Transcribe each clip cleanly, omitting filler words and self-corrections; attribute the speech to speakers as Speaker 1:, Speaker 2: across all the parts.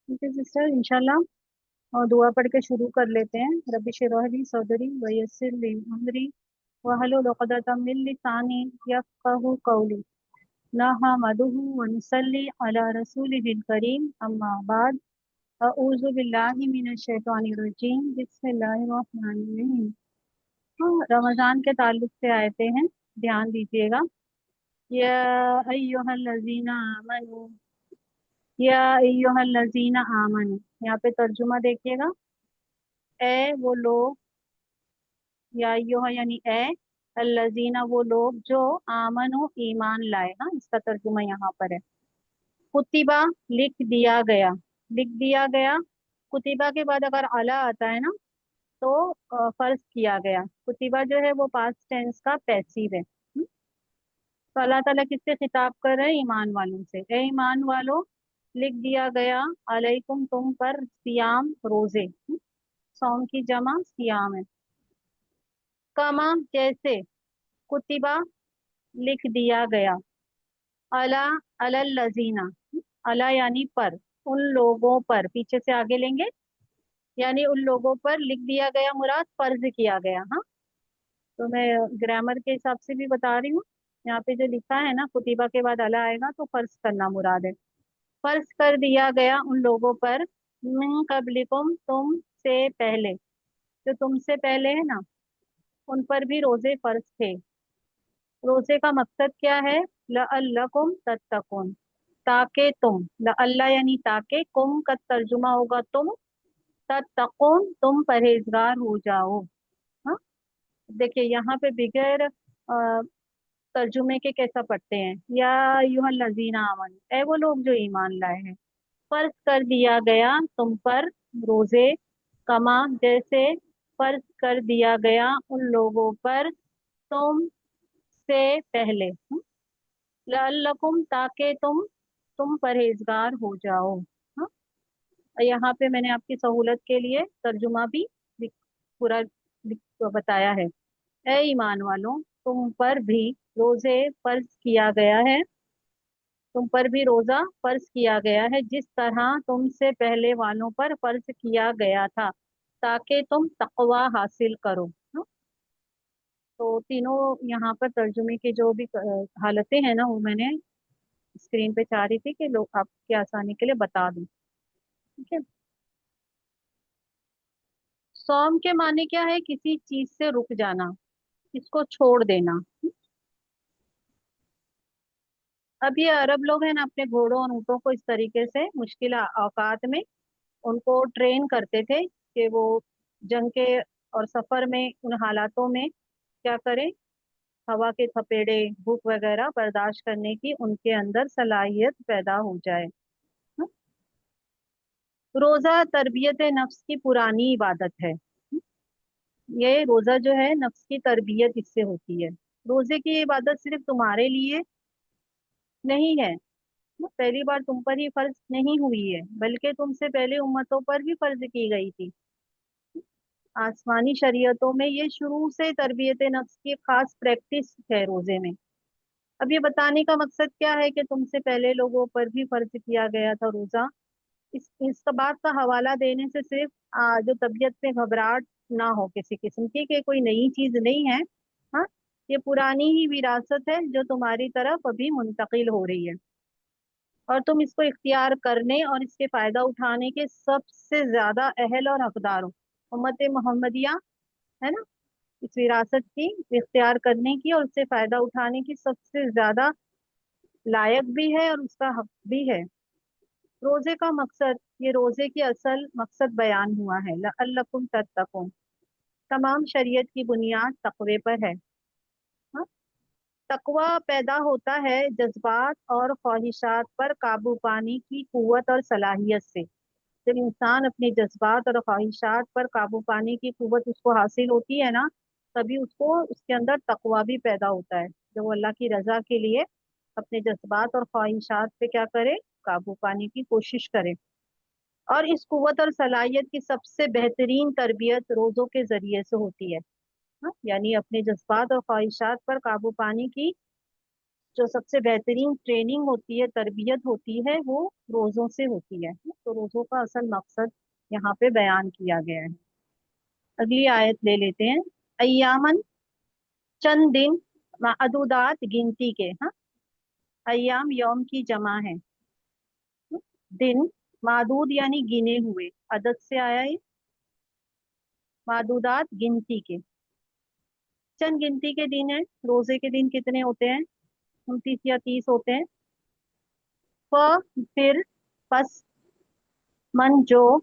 Speaker 1: ठीक है सिस्टर, इंशाल्लाह। और दुआ पढ़ के शुरू कर लेते हैं। रब्बि इश्रह ली सदरी व यस्सिर ली अमरी वहलुल उक़दतम मिन लिसानी यफ़क़हू क़ौली। नहमदुहु व नुसल्ली अला रसूलिहिल करीम, अम्मा बाद। अऊज़ु बिल्लाहि मिनश शैतानिर रजीम, बिस्मिल्लाहिर रहमानिर रहीम। हाँ, रमज़ान के ताल्लुक से आयते हैं, ध्यान दीजिएगा। या अय्युहल्लज़ीना आमनू, या अय्युहल्लज़ीना आमनू, यहाँ पे तर्जुमा देखिएगा। ए वो लोग, या अय्युहा यानी ए, अल्लज़ीना वो लोग जो आमनो ईमान लाए। हाँ, इसका तर्जुमा यहाँ पर है। कुतिबा लिख दिया गया, लिख दिया गया। कुतिबा के बाद अगर अला आता है ना तो फर्ज किया गया। कुतिबा जो है वो पास्ट टेंस का पैसिव है। तो अल्लाह ताला किससे खिताब कर रहे हैं? ईमान वालों से। ए ईमान वालों, लिख दिया गया अलैकुम तुम पर, सियाम रोजे। सौम की जमा सियाम है। कमा जैसे, कुतिबा लिख दिया गया, अला अलल लजीना, अला यानी पर, उन लोगों पर, पीछे से आगे लेंगे, यानी उन लोगों पर लिख दिया गया मुराद फर्ज किया गया। हाँ, तो मैं ग्रामर के हिसाब से भी बता रही हूँ। यहाँ पे जो लिखा है ना, कुतिबा के बाद अला आएगा तो फर्ज करना मुराद है। फर्ज कर दिया गया उन लोगों पर, मिन कबलिकुम तुम से पहले, जो तुमसे पहले है ना उन पर भी रोजे फर्ज थे। रोजे का मकसद क्या है? लअल्लकुम तत्तकुन, ताकि तुम, लअल्ला यानी ताकि, कुम का तर्जुमा होगा तुम, तत्तकुन तुम परहेजगार हो जाओ। हाँ, देखिए यहाँ पे बिगैर तर्जुमे के कैसा पढ़ते हैं, या अय्युहल लजीना आमन, ए वो लोग जो ईमान लाए हैं। फर्ज कर दिया गया तुम पर रोजे, कमा जैसे फर्ज कर दिया गया उन लोगों पर तुम से पहले। लअल्लकुम ताकि तुम परहेजगार हो जाओ। हाँ, और यहाँ पे मैंने आपकी सहूलत के लिए तर्जुमा भी पूरा बताया है। ए ईमान वालों, तुम पर भी रोजे फर्ज किया गया है, तुम पर भी रोजा फर्ज किया गया है जिस तरह तुमसे पहले वालों पर फर्ज किया गया था, ताकि तुम तकवा हासिल करो। हाँ, तो तीनों यहाँ पर तर्जुमे की जो भी हालतें हैं ना, वो मैंने स्क्रीन पे चाह रही थी कि लोग आपकी आसानी के लिए बता दूं। ठीक है। सौम के माने क्या है? किसी चीज से रुक जाना, इसको छोड़ देना। अब ये अरब लोग हैं ना, अपने घोड़ों और ऊँटों को इस तरीके से मुश्किल औकात में उनको ट्रेन करते थे कि वो जंग के और सफर में उन हालातों में क्या करें, हवा के थपेड़े, भूख वगैरह बर्दाश्त करने की उनके अंदर सलाहियत पैदा हो जाए। हाँ? रोजा तरबियत नफ्स की पुरानी इबादत है। ये रोजा जो है नफ्स की तरबियत इससे होती है। रोजे की इबादत सिर्फ तुम्हारे लिए नहीं है, पहली बार तुम पर ही फर्ज नहीं हुई है, बल्कि तुमसे पहले उम्मतों पर भी फर्ज की गई थी। आसमानी शरीयतों में ये शुरू से तरबियत नफ्स की खास प्रैक्टिस है रोजे में। अब ये बताने का मकसद क्या है कि तुमसे पहले लोगों पर भी फर्ज किया गया था रोजा। इस बात का हवाला देने से सिर्फ जो तबीयत में घबराहट ना हो किसी किस्म की, कि कोई नई चीज नहीं है। हाँ, ये पुरानी ही विरासत है जो तुम्हारी तरफ अभी मुंतकिल हो रही है, और तुम इसको इख्तियार करने और इसके फायदा उठाने के सबसे ज्यादा अहल और हकदार हो। उम्मत मोहम्मदिया है ना, इस विरासत की इख्तियार करने की और उससे फायदा उठाने की सबसे ज्यादा लायक भी है और उसका हक भी है। रोजे का मकसद, ये रोजे की असल मकसद बयान हुआ है, लअल्लकुम तत्तकुन। तमाम शरीयत की बुनियाद तकवे पर है। हाँ? तकवा पैदा होता है जज्बात और ख्वाहिशात पर काबू पाने की कुव्वत और सलाहियत से। जब इंसान अपने जज्बात और ख्वाहिशात पर काबू पाने की कुव्वत उसको हासिल होती है ना, तभी उसको उसके अंदर तकवा भी पैदा होता है, जब वो अल्लाह की रजा के लिए अपने जज्बात और ख्वाहिशात पे क्या करे, काबू पाने की कोशिश करे। और इस कुव्वत और सलाहियत की सबसे बेहतरीन तरबियत रोजों के जरिए से होती है। हाँ? यानी अपने जज्बात और ख्वाहिशात पर काबू पाने की जो सबसे बेहतरीन ट्रेनिंग होती है, तरबियत होती है, वो रोज़ों से होती है। तो रोज़ों का असल मकसद यहाँ पे बयान किया गया है। अगली आयत ले लेते हैं। अय्यामन, चंद दिन, मादूदात, गिनती के। हाँ, अय्याम यौम की जमा है। दिन मादूद यानी गिने हुए, अदद से आया है। मादूदात गिनती के, चंद गिनती के दिन है। रोजे के दिन कितने होते हैं? 29 या 30 होते हैं। फिर, पस, मन जो,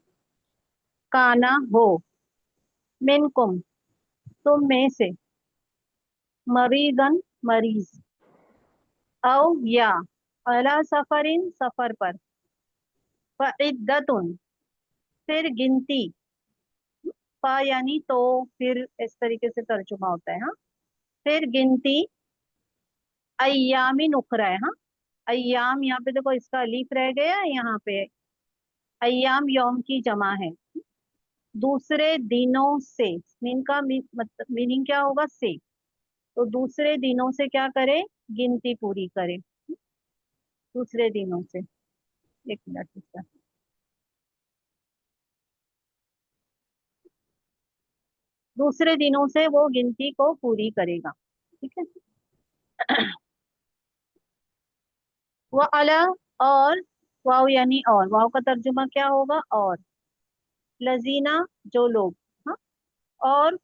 Speaker 1: काना हो, मिनकुम तुम में से, मरीदन मरीज, औ या, अला सफरिन सफर पर, फ़इद्दतुन फिर गिनती, यानी तो, फिर इस तरीके से तर्जुमा होता है। हाँ, फिर गिनती, अय्यामी नुकरा है। हाँ, अय्याम यहाँ पे देखो इसका अलीफ रह गया है यहाँ पे। अय्याम यौम की जमा है। दूसरे दिनों से, मीन का मतलब मीनिंग क्या होगा? से। तो दूसरे दिनों से क्या करे? गिनती पूरी करे। दूसरे दिनों से, एक मिनट इसका, दूसरे दिनों से वो गिनती को पूरी करेगा। ठीक है। वह अला, और, वाव यानी और, वाव का तर्जुमा क्या होगा? और, लजीना जो लोग। हाँ, और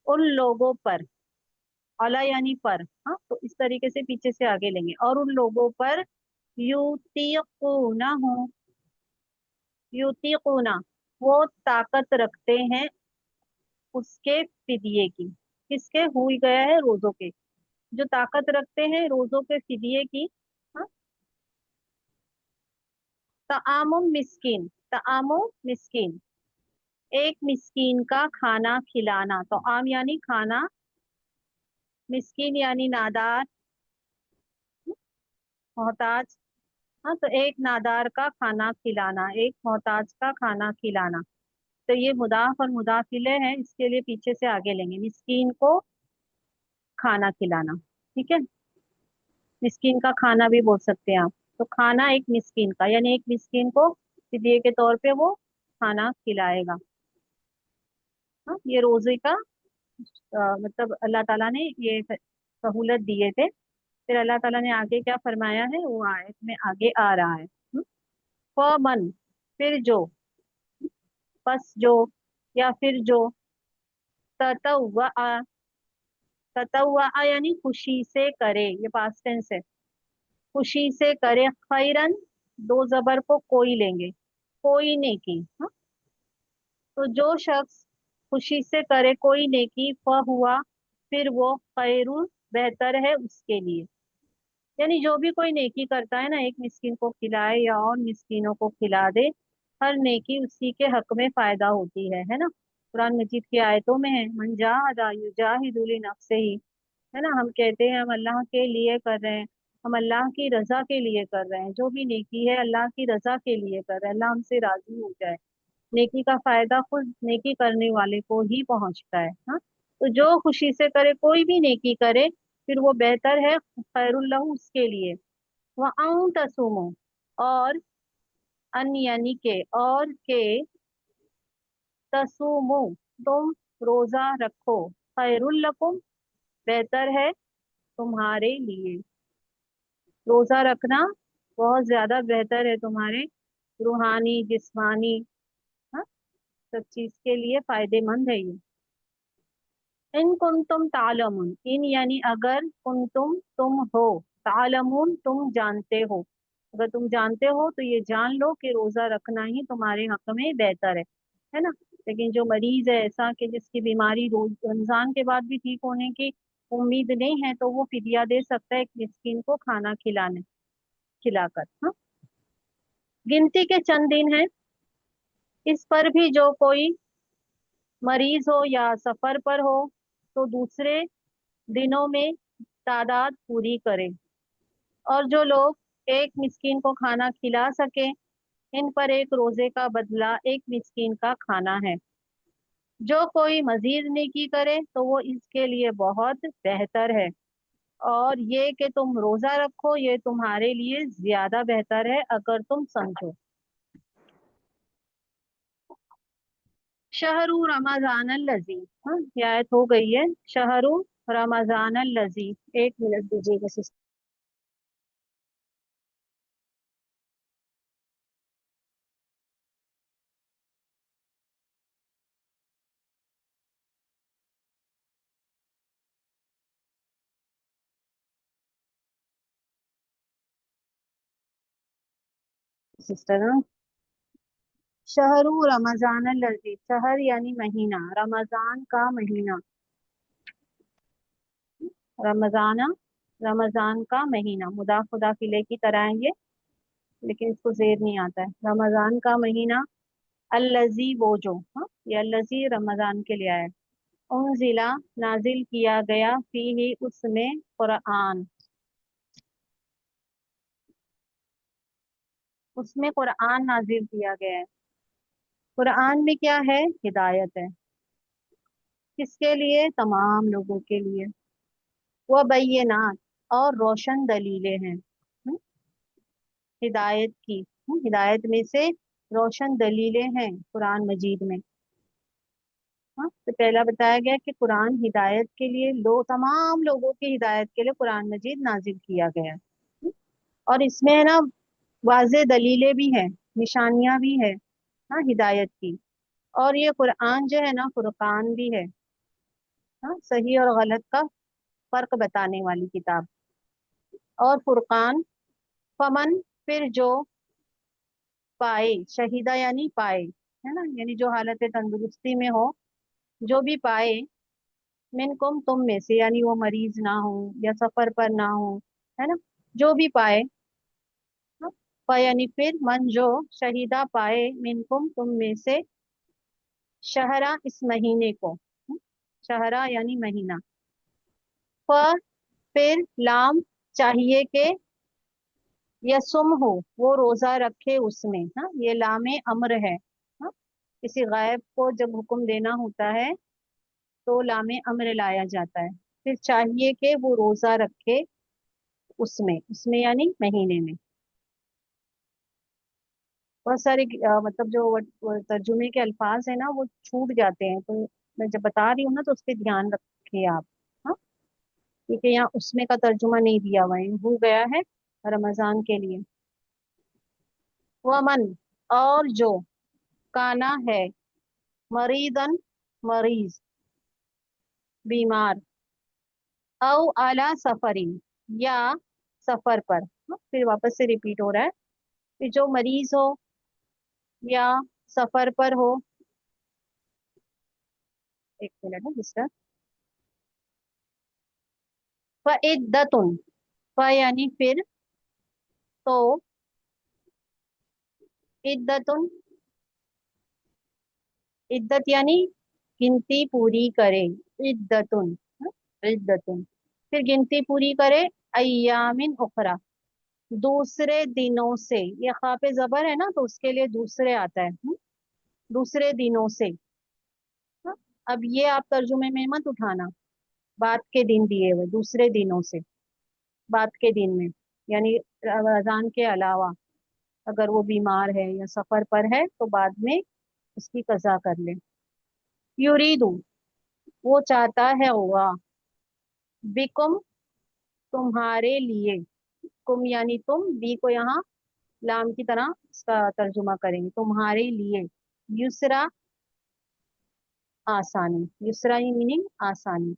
Speaker 1: उन लोगों पर, अला यानी पर। हाँ, तो इस तरीके से पीछे से आगे लेंगे। और उन लोगों पर, यूतीकूना हो, यूतीकूना वो ताकत रखते हैं, उसके फिदिये की। किसके? हुई गया है रोजों के, जो ताकत रखते हैं रोजों के फिदिये की। हाँ, तआमुम मिस्कीन, तआमुम मिस्कीन, एक मिस्कीन का खाना खिलाना। तो आम यानी खाना, मिस्कीन यानी नादार, मोहताज। हाँ, तो एक नादार का खाना खिलाना, एक मोहताज का खाना खिलाना। तो ये मुदाफ और मुदाफिले हैं, इसके लिए पीछे से आगे लेंगे। मिस्कीन को खाना खिलाना। ठीक है, मिस्कीन का खाना भी बोल सकते हैं आप। तो खाना एक मिस्कीन का, यानी एक मिस्कीन को फिदिये के तौर पे वो खाना खिलाएगा। हाँ, ये रोजे का मतलब अल्लाह ताला ने ये सहूलत दिए थे। फिर अल्लाह ताला ने आगे क्या फरमाया है वो आयत में आगे आ रहा है। मन, फिर जो, बस जो, या फिर जो, ततव्वा, ततव्वा यानी खुशी से करे, ये पास्ट टेंस है। खुशी से करे, खैरन, दो जबर को कोई लेंगे, कोई नेकी। हाँ, तो जो शख्स खुशी से करे कोई नेकी, हुआ, फिर वो खैरुल, बेहतर है उसके लिए। यानी जो भी कोई नेकी करता है ना, एक मिस्किन को खिलाए या और मिस्किनों को खिला दे, हर नेकी उसी के हक में फायदा होती है ना। कुरान मजीद की आयतों में है, मन जाहदा युजाहिदु लिनफ्सिही, है ना। हम कहते हैं हम अल्लाह के लिए कर रहे हैं, हम अल्लाह की रजा के लिए कर रहे हैं। जो भी नेकी है अल्लाह की रजा के लिए कर रहे हैं, अल्लाह हमसे राजी हो जाए। नेकी का फायदा खुद नेकी करने वाले को ही पहुंचता है। हाँ, तो जो खुशी से करे, कोई भी नेकी करे, फिर वो बेहतर है, खैरुल्लाह उसके लिए। वह आऊं तसुमो, और, अन यानी के, और के, तसुमो तुम रोजा रखो, खैरुल्लकुम बेहतर है तुम्हारे लिए। रोजा रखना बहुत ज्यादा बेहतर है तुम्हारे रूहानी, जिस्मानी, हाँ, सब चीज के लिए फायदेमंद है ये। इन कुंतुम तालमुन, इन यानी अगर, कुंतुम तुम हो, तालमुन तुम जानते हो। अगर तुम जानते हो तो ये जान लो कि रोजा रखना ही तुम्हारे हक में बेहतर है ना। लेकिन जो मरीज है ऐसा कि जिसकी बीमारी रोज रमजान के बाद भी ठीक होने की उम्मीद नहीं है, तो वो फिदिया दे सकता है एक मिस्कीन को खाना खिलाकर। हाँ, गिनती के चंद दिन हैं, इस पर भी जो कोई मरीज हो या सफर पर हो, तो दूसरे दिनों में तादाद पूरी करे। और जो लोग एक मिस्कीन को खाना खिला सके, इन पर एक रोजे का बदला एक मिस्कीन का खाना है। जो कोई मजीद नेकी करे तो वो इसके लिए बहुत बेहतर है। اور ये कि तुम रोजा रखो ये तुम्हारे लिए ज्यादा बेहतर है अगर तुम समझो। शहरु रमजान लजी, हाँ ये आयत हो गई है। शहरु रमजान लजी, 1 मिनट दीजिएगा सिस्टर। शहरु रमजान लजी, शहर यानी महीना, रमजान का महीना, रमजाना रमजान का महीना, मुदाफ मुदाफ इलैह की तरह है ये, लेकिन इसको जेर नहीं आता है। रमजान का महीना, अल्लजी वो जो, हाँ ये अल्लजी रमजान के लिए आया है। उनजिला नाजिल किया गया, फीही उसमें, कुरान, उसमें कुरान नाजिल किया गया है। कुरान में क्या है? हिदायत है। किसके लिए? तमाम लोगों के लिए। वह बैयनात, और रोशन दलीलें हैं, हिदायत की, हिदायत में से रोशन दलीलें हैं कुरान मजीद में। हाँ तो पहला बताया गया कि कुरान हिदायत के लिए, तमाम लोगों की हिदायत के लिए कुरान मजीद नाजिल किया गया है। और इसमें है ना वाज़े दलीलें भी हैं, निशानियां भी है, हाँ हिदायत की। और ये कुरान जो है ना फुरकान भी है, हाँ सही और गलत का फर्क बताने वाली किताब। और फुरकान, फमन, फिर जो पाए, शहीदा यानी पाए, है ना, यानी जो हालत तंदुरुस्ती में हो, जो भी पाए, मिनकुम तुम में से, यानी वो मरीज ना हो या सफर पर ना हो, है ना, जो भी पाए, हाँ, यानी फिर मन जो, शहीदा पाए, मिनकुम तुम में से, शहरा इस महीने को, शहरा यानी महीना, फ फिर लाम, चाहिए कि यसुम हो, वो रोजा रखे उसमें, हाँ ये लामे अम्र है, हाँ किसी गायब को जब हुक्म देना होता है तो लामे अम्र लाया जाता है। फिर चाहिए कि वो रोजा रखे उसमें, उसमें यानी महीने में। बहुत सारे मतलब जो वो तर्जुमे के अल्फाज है ना वो छूट जाते हैं, तो मैं जब बता रही हूँ ना तो उस पर ध्यान रखिए आप। हाँ क्योंकि यहाँ उसमें का तर्जुमा नहीं दिया हुआ है, हो गया है रमजान के लिए। वमन, और जो, काना है, मरीदन, मरीज, बीमार, औ आला सफरिन, या सफर पर, हाँ, फिर वापस से रिपीट हो रहा है, कि जो मरीज हो या सफर पर हो। 1 मिनट है जिसका, फ़इद्दतुन, फ यानी फिर, तो, इद्दतुन, इद्दत यानी गिनती पूरी करे, इद्दतुन, हाँ, इद्दतुन, फिर गिनती पूरी करे, अय्यामिन उखरा, दूसरे दिनों से, ये खा पे जबर है ना तो उसके लिए दूसरे आता है, दूसरे दिनों से, हाँ? अब ये आप तर्जुमे में मत उठाना, बात के दिन दिए हुए, दूसरे दिनों से, बात के दिन में, यानी रमजान के अलावा, अगर वो बीमार है या सफर पर है तो बाद में उसकी कज़ा कर ले। यूरीदु, वो चाहता है, हुआ, बिकुम, तुम्हारे लिए, कुम यानी तुम, बी को यहाँ लाम की तरह इसका तर्जुमा करेंगे, तुम्हारे लिए, युसरा, आसानी, युसरा मीनिंग आसानी,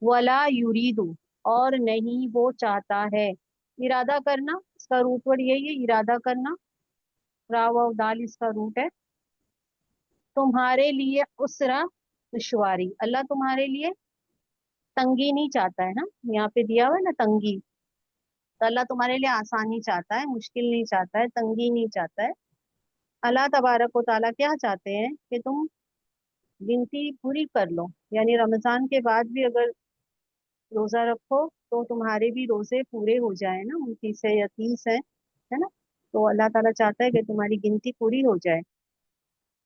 Speaker 1: वला युरीदु, और नहीं वो चाहता है, इरादा करना, इसका रूट वर्ड यही है, इरादा करना, रा वाव दाल इसका रूट है। तुम्हारे लिए उसरा, दुश्वारी, अल्लाह तुम्हारे लिए तंगी नहीं चाहता है ना, यहाँ पे दिया हुआ है ना तंगी, तो अल्लाह तुम्हारे लिए आसानी चाहता है, मुश्किल नहीं चाहता है, तंगी नहीं चाहता है। अल्लाह तबारक व ताला क्या चाहते हैं कि तुम गिनती पूरी कर लो, यानी रमजान के बाद भी अगर रोजा रखो तो तुम्हारे भी रोजे पूरे हो जाए ना, 29 है या 30 है ना, तो अल्लाह ताला चाहता है कि तुम्हारी गिनती पूरी हो जाए।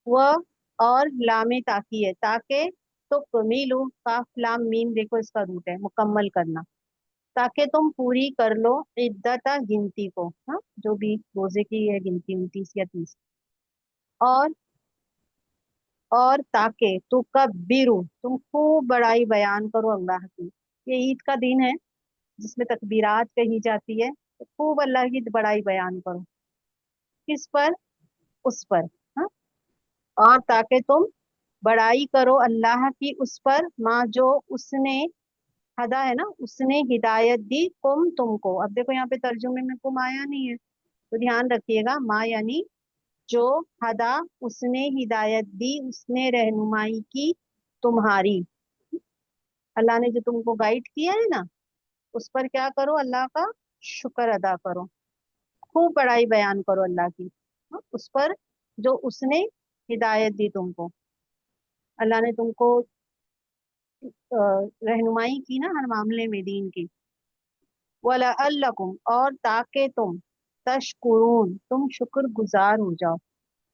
Speaker 1: वह, और लामे ताकी है, ताके, तो कमीलू, काफ लाम मीम देखो इसका रूट है, मुकम्मल करना, ताकि तुम पूरी कर लो इद्दता गिनती को, हाँ, जो भी रोजे की है गिनती 29 या 30। और ताकि तुकब्बिरु, तुम खूब बड़ाई बयान करो अल्लाह की। ये ईद का दिन है जिसमें तकबीरात कही जाती है, तो खूब अल्लाह की बड़ाई बयान करो। किस पर? उस पर। हाँ। और ताकि तुम बड़ाई करो अल्लाह की उस पर, माँ जो उसने, हदा है ना, उसने हिदायत दी तुमको। अब देखो यहाँ पे तर्जुमे में कुम आया नहीं है, तो ध्यान रखिएगा, माँ यानी जो, हदा उसने हिदायत दी, उसने रहनुमाई की तुम्हारी। अल्लाह ने जो तुमको गाइड किया है ना, उस पर क्या करो, अल्लाह का शुक्र अदा करो, खूब बड़ाई बयान करो अल्लाह की। हाँ, उस पर जो उसने हिदायत दी तुमको। अल्लाह ने तुमको रहनुमाई की ना हर मामले में दीन की। वला अल्लकुम, और ताकि तुम, तशकुरून, तुम शुक्र गुजार हो जाओ,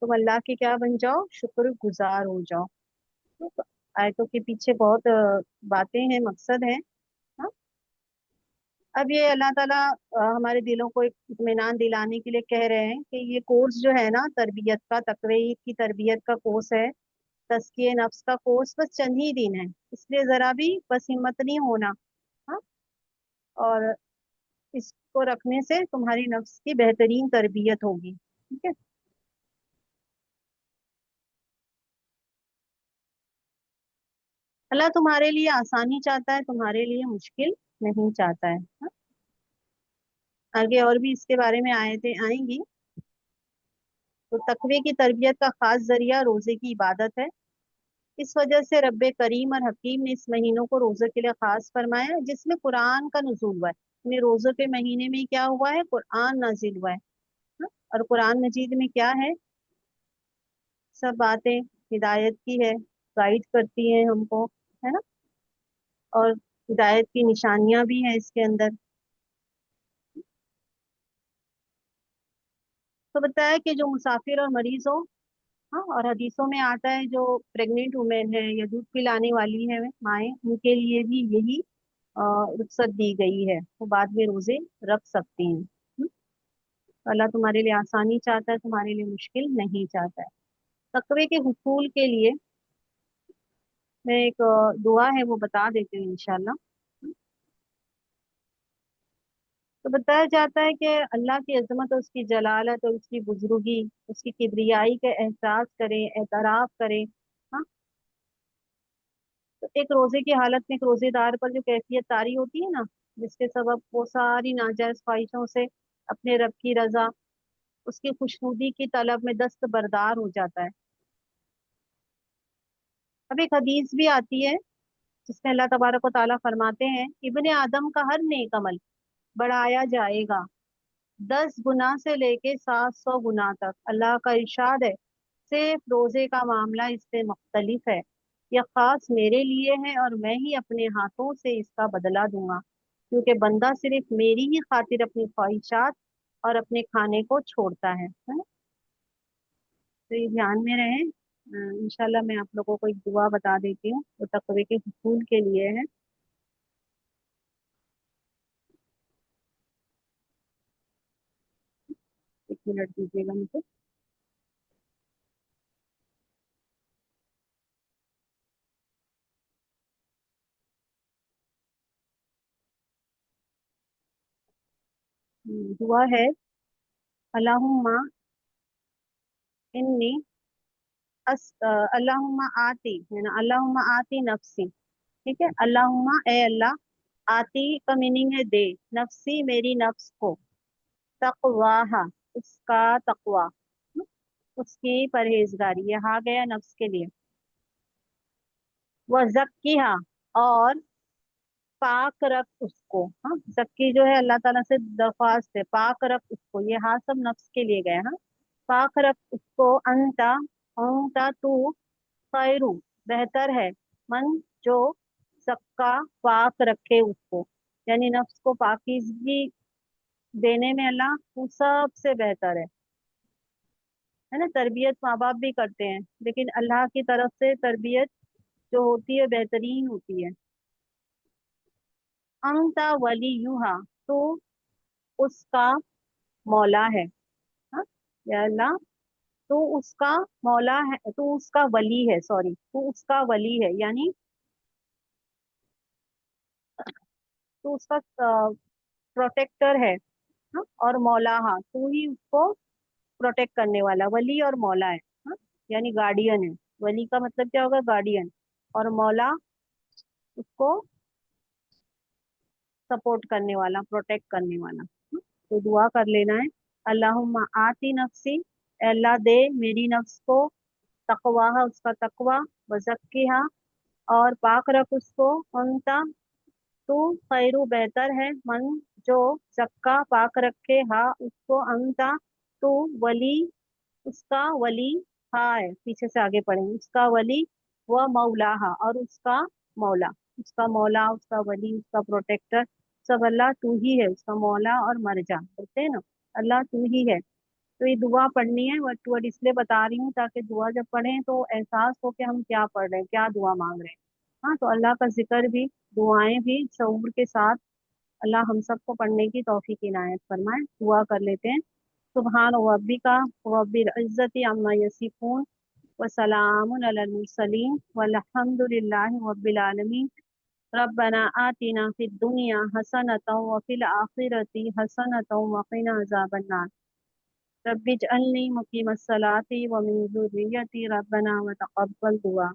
Speaker 1: तुम अल्लाह के क्या बन जाओ, शुक्र गुजार हो जाओ। तो आयतों के पीछे बहुत बातें हैं, मकसद है। हाँ। अब ये अल्लाह ताला हमारे दिलों को एक इत्मीनान दिलाने के लिए कह रहे हैं कि ये कोर्स जो है ना तरबियत का, तकवे की तरबियत का कोर्स है, तज़किये नफ्स का कोर्स, बस चंद ही दिन है, इसलिए जरा भी बस हिम्मत नहीं होना। हाँ। और इसको रखने से तुम्हारी नफ्स की बेहतरीन तरबियत होगी, ठीक है। अल्लाह तुम्हारे लिए आसानी चाहता है, तुम्हारे लिए मुश्किल नहीं चाहता है। हाँ? आगे और भी इसके बारे में आयतें आएंगी। तो तकवे की तरबियत का खास जरिया रोजे की इबादत है। इस वजह से रब्बे करीम और हकीम ने इस महीनों को रोजे के लिए खास फरमाया है, जिसमें कुरान का नुज़ूल हुआ है। यानी रोजों के महीने में क्या हुआ है, कुरान नाजिल हुआ है। हाँ? और कुरान मजीद में क्या है, सब बातें हिदायत की है, गाइड करती है हमको, है ना। और हिदायत की निशानियां भी हैं इसके अंदर। तो बताया कि जो मुसाफिर और मरीज हो, हाँ, और हदीसों में आता है जो प्रेग्नेंट वुमेन है या दूध पिलाने वाली है माएँ, उनके लिए भी यही अ, रुख्सत दी गई है, वो बाद में रोजे रख सकती हैं। तो अल्लाह तुम्हारे लिए आसानी चाहता है, तुम्हारे लिए मुश्किल नहीं चाहता है। तकवे के हुसूल के लिए मैं एक दुआ है वो बता देती हूँ इंशाल्लाह। तो बताया जाता है कि अल्लाह की अजमत और उसकी जलालत और उसकी बुजुर्गी, उसकी किब्रियाई का एहसास करें, एतराफ करें। हाँ। तो एक रोजे की हालत में एक रोजेदार पर जो कैफियत तारी होती है ना, जिसके सबब वो सारी नाजायज ख्वाहिशों से अपने रब की रजा, उसकी खुशनुदी की तलब में दस्त बरदार हो जाता है। अब एक हदीस भी आती है जिसमें अल्लाह तबारक व ताला फरमाते हैं, इब्ने आदम का हर नेक अमल बढ़ाया जाएगा 10 गुना से लेके 700 गुना तक। अल्लाह का इरशाद है, सिर्फ रोजे का मामला इससे मुख्तलिफ है, यह खास मेरे लिए है और मैं ही अपने हाथों से इसका बदला दूंगा, क्योंकि बंदा सिर्फ मेरी ही खातिर अपनी ख्वाहिशात और अपने खाने को छोड़ता है ना। तो ये ध्यान में रहे। इंशाल्लाह मैं आप लोगों को एक दुआ बता देती हूँ, वो तकवे के हुसूल के लिए है। 1 मिनट दीजिएगा मुझे। दुआ है, अल्लाहुम्मा इन्नी अल्लाहुम्मा आती है ना, अल्लाहुम्मा आती नफ्सी, ठीक है, अल्लाहुम्मा ए अल्लाह, आती का मीनिंग है दे, नफ्सी मेरी नफ्स को, तकवाहा उसका तकवा, उसकी परहेजगारी, ये आ गया नफ्स के लिए। वह जक्कीहा, और पाक रख उसको। हाँ, जक्की जो है अल्लाह ताला से दरख्वास्त है, पाक रख उसको, ये हाँ सब नफ्स के लिए गया। हाँ, पाक रख उसको, अंता, अंता तू, खैरू बेहतर है, मन जो सबका पाक रखे उसको, यानी नफ्स को पाकीज़गी देने में अल्लाह वो सबसे बेहतर है ना। तरबियत माँ बाप भी करते हैं, लेकिन अल्लाह की तरफ से तरबियत जो होती है बेहतरीन होती है। अंता वलीयुहा, तो उसका मौला है। हाँ, या अल्लाह, तो उसका मौला है, तो उसका वली है, सॉरी, तो उसका वली है, यानी तो उसका प्रोटेक्टर है। हाँ, और मौला, हाँ, तू ही उसको प्रोटेक्ट करने वाला, वली और मौला है। हाँ, यानी गार्डियन है। वली का मतलब क्या होगा? गार्डियन। और मौला उसको सपोर्ट करने वाला, प्रोटेक्ट करने वाला। तो दुआ कर लेना है, अल्लाहुम्मा आती नफ्सी, ए अल्लाह दे मेरी नफ्स को, तकवाहा, उसका तकवा, वज़क्किहा, और पाक रख उसको, अंता, तू, खैरू, बेहतर है, मन, जो, जक्का, पाक रखे, हा, उसको, अंता, तू, वली, उसका वली, हा है, पीछे से आगे पढ़ेंगे, उसका वली, व मौलाहा, और उसका मौला, उसका मौला, उसका वली, उसका प्रोटेक्टर, सब अल्लाह तू ही है, उसका मौला और मरजा, बोलते हैं ना, अल्लाह तू ही है। तो ये दुआ पढ़नी है, वर्ड टू वर्ड इसलिए बता रही हूँ ताकि दुआ जब पढ़ें तो एहसास हो कि हम क्या पढ़ रहे हैं, क्या दुआ मांग रहे हैं। हाँ, तो अल्लाह का जिक्र भी, दुआएं भी शऊर के साथ, अल्लाह हम सबको पढ़ने की तौफीक इनायत फरमाए। दुआ कर लेते हैं। सुबहान रब्बिका रब्बिल इज्जति अम्मा यसिफून, व सलामुन अलल मुरसलीन, वल्हम्दुलिल्लाहि रब्बिल आलमीन। रब्बना आतिना फिद दुनिया हसनतम व फिल आखिरति हसनतम व क़िना अज़ाबन्नार। रब्बि इजअलनी मुकीमस्सलाति व मिन ज़ुर्रिय्यति रब्बना व तक़ब्बल दुआ।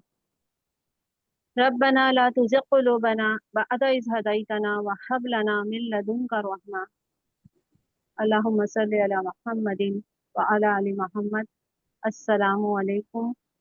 Speaker 1: रब्बना ला तुज़िग़ क़ुलूबना बअद इज़ हदैतना व हब लना मिन लदुनका रहमा। अल्लाहुम्मा सल्लि अला मुहम्मदिन व अला आलि मुहम्मद। अस्सलामु अलैकुम